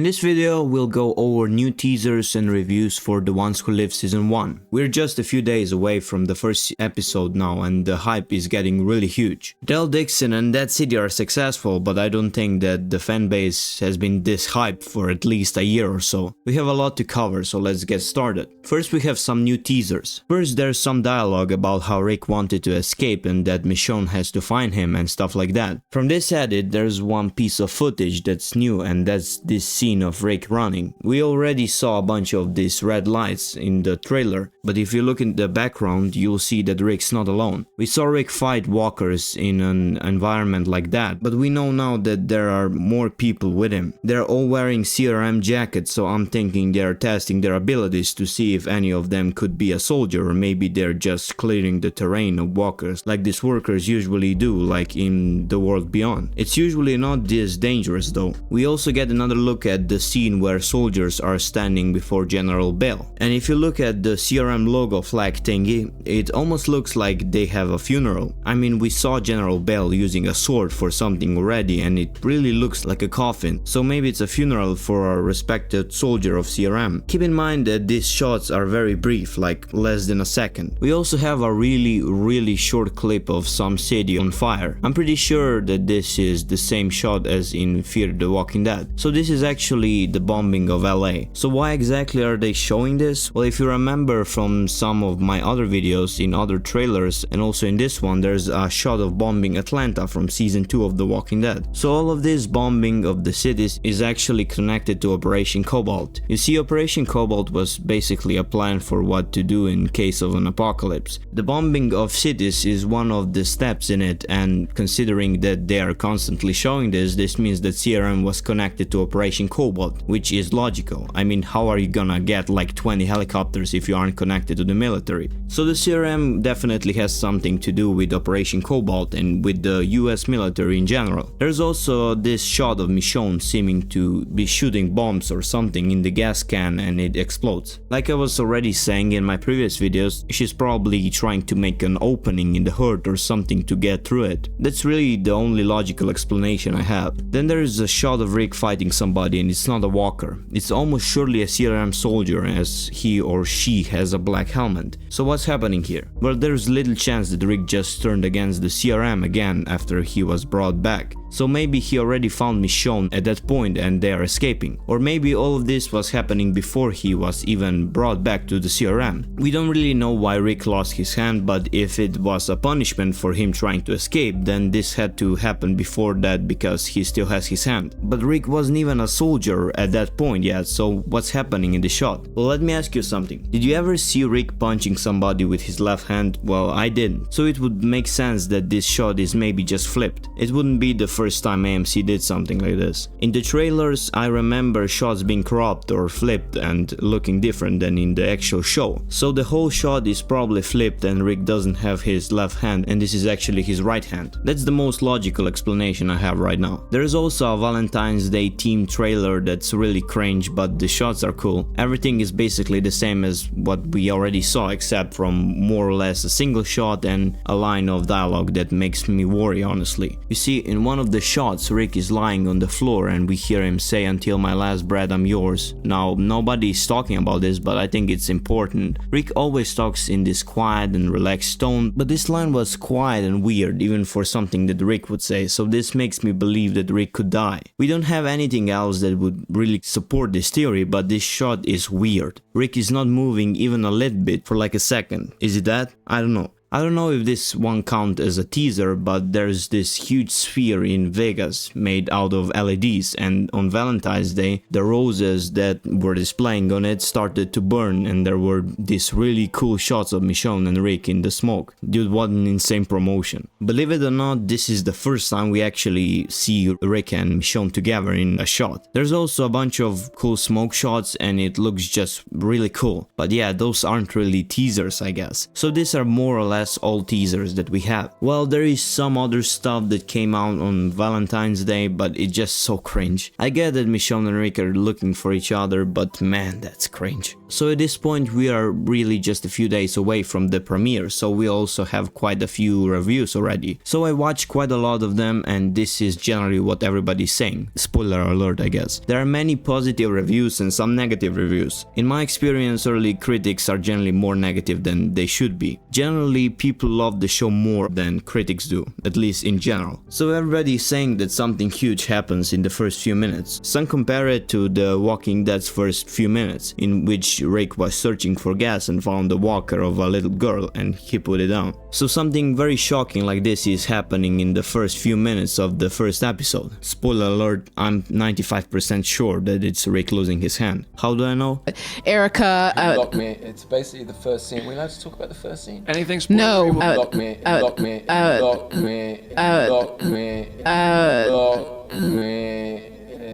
In this video, we'll go over new teasers and reviews for The Ones Who Live Season 1. We're just a few days away from the first episode now and the hype is getting really huge. Del Dixon and Dead City are successful, but I don't think that the fanbase has been this hyped for at least a year or so. We have a lot to cover, so let's get started. First, we have some new teasers. First, there's some dialogue about how Rick wanted to escape and that Michonne has to find him and stuff like that. From this edit, there's one piece of footage that's new, and that's this scene of Rick running. We already saw a bunch of these red lights in the trailer, but if you look in the background, you'll see that Rick's not alone. We saw Rick fight walkers in an environment like that, but we know now that there are more people with him. They're all wearing CRM jackets, so I'm thinking they're testing their abilities to see if any of them could be a soldier, or maybe they're just clearing the terrain of walkers like these workers usually do, like in The World Beyond. It's usually not this dangerous though. We also get another look at the scene where soldiers are standing before General Bell. And if you look at the CRM logo flag thingy, it almost looks like they have a funeral. I mean, we saw General Bell using a sword for something already and it really looks like a coffin. So maybe it's a funeral for a respected soldier of CRM. Keep in mind that these shots are very brief, like less than a second. We also have a really short clip of some city on fire. I'm pretty sure that this is the same shot as in Fear the Walking Dead. So this is actually the bombing of LA. So why exactly are they showing this? Well, if you remember from some of my other videos, in other trailers, and also in this one, there's a shot of bombing Atlanta from season 2 of The Walking Dead. So all of this bombing of the cities is actually connected to Operation Cobalt. You see, Operation Cobalt was basically a plan for what to do in case of an apocalypse. The bombing of cities is one of the steps in it, and considering that they are constantly showing this means that CRM was connected to Operation Cobalt, which is logical. I mean, how are you gonna get like 20 helicopters if you aren't connected to the military? So the CRM definitely has something to do with Operation Cobalt and with the US military in general. There's also this shot of Michonne seeming to be shooting bombs or something in the gas can and it explodes. Like I was already saying in my previous videos, she's probably trying to make an opening in the hood or something to get through it. That's really the only logical explanation I have. Then there is a shot of Rick fighting somebody and it's not a walker. It's almost surely a CRM soldier, as he or she has a black helmet. So what's happening here? Well, there's little chance that Rick just turned against the CRM again after he was brought back. So maybe he already found Michonne at that point and they are escaping. Or maybe all of this was happening before he was even brought back to the CRM. We don't really know why Rick lost his hand, but if it was a punishment for him trying to escape, then this had to happen before that because he still has his hand. But Rick wasn't even a soldier at that point yet, so what's happening in the shot? Well, let me ask you something. Did you ever see Rick punching somebody with his left hand? Well, I didn't. So it would make sense that this shot is maybe just flipped. It wouldn't be the first time AMC did something like this. In the trailers, I remember shots being cropped or flipped and looking different than in the actual show. So the whole shot is probably flipped and Rick doesn't have his left hand and this is actually his right hand. That's the most logical explanation I have right now. There is also a Valentine's Day themed trailer that's really cringe, but the shots are cool. Everything is basically the same as what we already saw, except from more or less a single shot and a line of dialogue that makes me worry, honestly. You see, in one of the shots, Rick is lying on the floor and we hear him say, "Until my last breath, I'm yours." Now, nobody is talking about this, but I think it's important. Rick always talks in this quiet and relaxed tone, but this line was quiet and weird, even for something that Rick would say, so this makes me believe that Rick could die. We don't have anything else that would really support this theory, but this shot is weird. Rick is not moving even a little bit for like a second. Is it that? I don't know. I don't know if this one counts as a teaser, but there's this huge sphere in Vegas made out of LEDs, and on Valentine's Day the roses that were displaying on it started to burn and there were these really cool shots of Michonne and Rick in the smoke. Dude, what an insane promotion. Believe it or not, this is the first time we actually see Rick and Michonne together in a shot. There's also a bunch of cool smoke shots and it looks just really cool, but yeah, those aren't really teasers, I guess. So these are more or less less all teasers that we have. Well, there is some other stuff that came out on Valentine's Day, but it's just so cringe. I get that Michonne and Rick are looking for each other, but man, that's cringe. So at this point we are really just a few days away from the premiere, so we also have quite a few reviews already. So I watched quite a lot of them, and this is generally what everybody's saying. Spoiler alert, I guess. There are many positive reviews and some negative reviews. In my experience, early critics are generally more negative than they should be. Generally, people love the show more than critics do, at least in general. So everybody is saying that something huge happens in the first few minutes. Some compare it to The Walking Dead's first few minutes, in which Rick was searching for gas and found the walker of a little girl and he put it down. So something very shocking like this is happening in the first few minutes of the first episode. Spoiler alert, I'm 95% sure that it's Rick losing his hand. How do I know? Erica, Lock me. It's basically the first scene. We're allowed to talk about the first scene. Anything no, Lock me. Lock me. Lock me. Lock me. Lock me.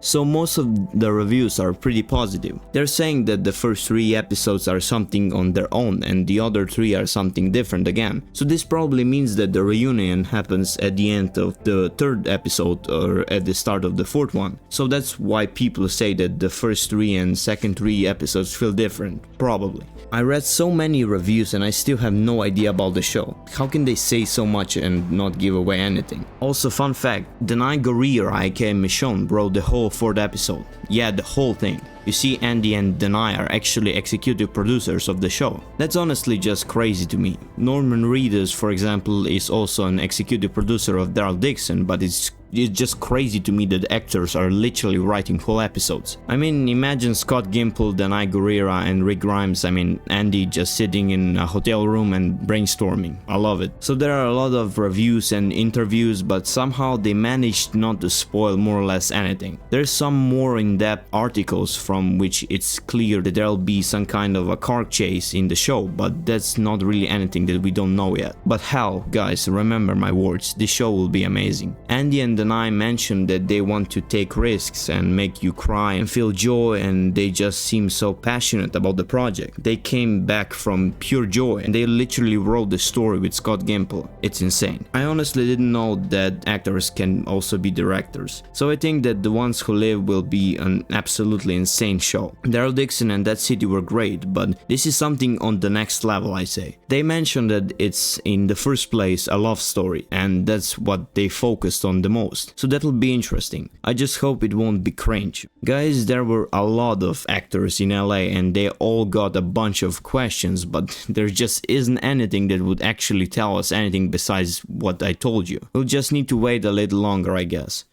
So most of the reviews are pretty positive. They're saying that the first 3 episodes are something on their own and the other 3 are something different again. So this probably means that the reunion happens at the end of the 3rd episode or at the start of the 4th one. So that's why people say that the first 3 and second 3 episodes feel different, probably. I read so many reviews and I still have no idea about the show. How can they say so much and not give away anything? Also, fun fact, Denai Guerrero aka Michonne wrote the whole 4th episode. Yeah, the whole thing. You see, Andy and Denai are actually executive producers of the show. That's honestly just crazy to me. Norman Reedus, for example, is also an executive producer of Daryl Dixon, but it's just crazy to me that actors are literally writing whole episodes. I mean, imagine Scott Gimple, Denai Guerrero and Rick Grimes, Andy just sitting in a hotel room and brainstorming. I love it. So there are a lot of reviews and interviews, but somehow they managed not to spoil more or less anything. There's some more in-depth articles from which it's clear that there'll be some kind of a car chase in the show, but that's not really anything that we don't know yet. But hell, guys, remember my words, this show will be amazing. Andy and Denai mentioned that they want to take risks and make you cry and feel joy, and they just seem so passionate about the project. They came back from pure joy and they literally wrote the story with Scott Gimple. It's insane. I honestly didn't know that actors can also be directors. So I think that The Ones Who Live will be an absolutely insane show. Daryl Dixon and That City were great, but this is something on the next level, I say. They mentioned that it's in the first place a love story, and that's what they focused on the most. So that'll be interesting. I just hope it won't be cringe. Guys, there were a lot of actors in LA and they all got a bunch of questions, but there just isn't anything that would actually tell us anything besides what I told you. We'll just need to wait a little longer, I guess.